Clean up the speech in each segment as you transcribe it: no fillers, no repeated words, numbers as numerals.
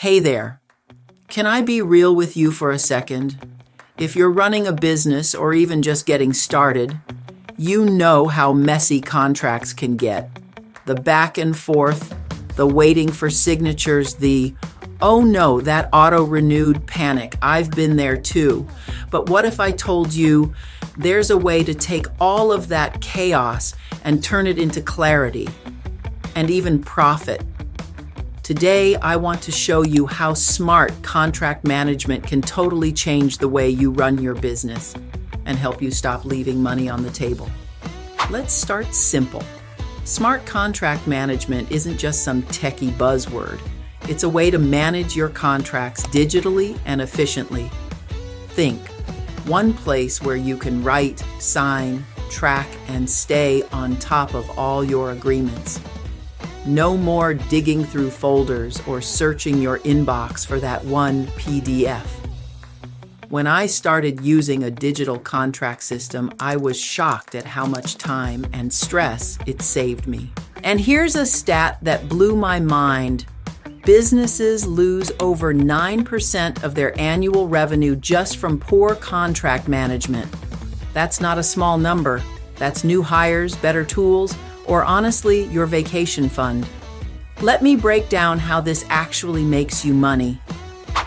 Hey there. Can I be real with you for a second? If you're running a business or even just getting started, you know how messy contracts can get. The back and forth, the waiting for signatures, the, oh no, that auto-renewed panic. I've been there too. But what if I told you there's a way to take all of that chaos and turn it into clarity and even profit? Today, I want to show you how smart contract management can totally change the way you run your business and help you stop leaving money on the table. Let's start simple. Smart contract management isn't just some techie buzzword. It's a way to manage your contracts digitally and efficiently. Think, one place where you can write, sign, track, and stay on top of all your agreements. No more digging through folders or searching your inbox for that one PDF. When I started using a digital contract system, I was shocked at how much time and stress it saved me. And here's a stat that blew my mind. Businesses lose over 9% of their annual revenue just from poor contract management. That's not a small number. That's new hires, better tools, or honestly, your vacation fund. Let me break down how this actually makes you money.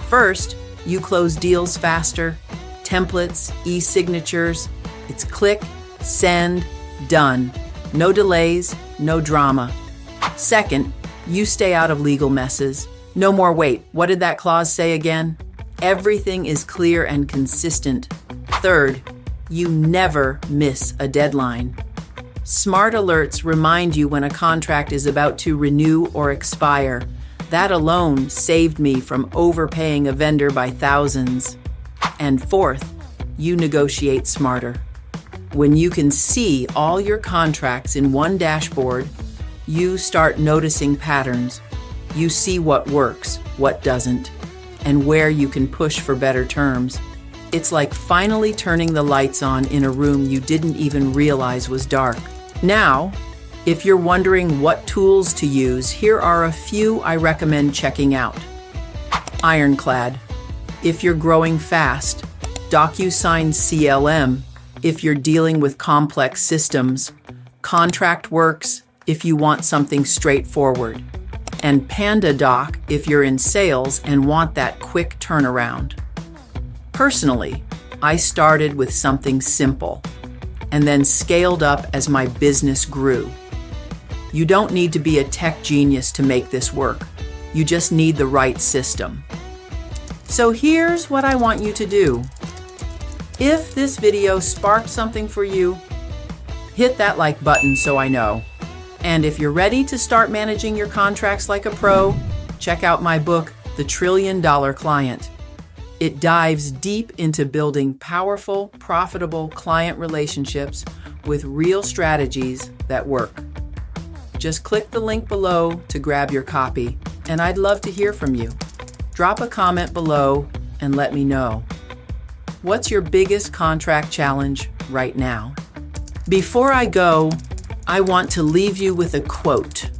First, you close deals faster. Templates, e-signatures. It's click, send, done. No delays, no drama. Second, you stay out of legal messes. No more wait. What did that clause say again? Everything is clear and consistent. Third, you never miss a deadline. Smart alerts remind you when a contract is about to renew or expire. That alone saved me from overpaying a vendor by thousands. And fourth, you negotiate smarter. When you can see all your contracts in one dashboard, you start noticing patterns. You see what works, what doesn't, and where you can push for better terms. It's like finally turning the lights on in a room you didn't even realize was dark. Now, if you're wondering what tools to use, here are a few I recommend checking out. Ironclad, if you're growing fast. DocuSign CLM, if you're dealing with complex systems. ContractWorks, if you want something straightforward. And PandaDoc, if you're in sales and want that quick turnaround. Personally, I started with something simple and then scaled up as my business grew. You don't need to be a tech genius to make this work. You just need the right system. So here's what I want you to do. If this video sparked something for you, hit that like button so I know. And if you're ready to start managing your contracts like a pro, check out my book, The $1 Trillion Client. It dives deep into building powerful, profitable client relationships with real strategies that work. Just click the link below to grab your copy, and I'd love to hear from you. Drop a comment below and let me know. What's your biggest contract challenge right now? Before I go, I want to leave you with a quote.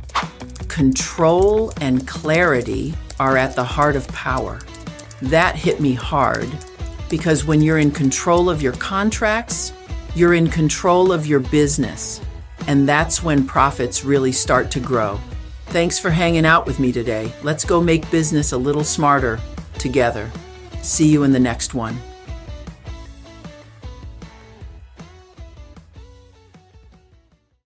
Control and clarity are at the heart of power. That hit me hard because when you're in control of your contracts, you're in control of your business. And that's when profits really start to grow. Thanks for hanging out with me today. Let's go make business a little smarter together. See you in the next one.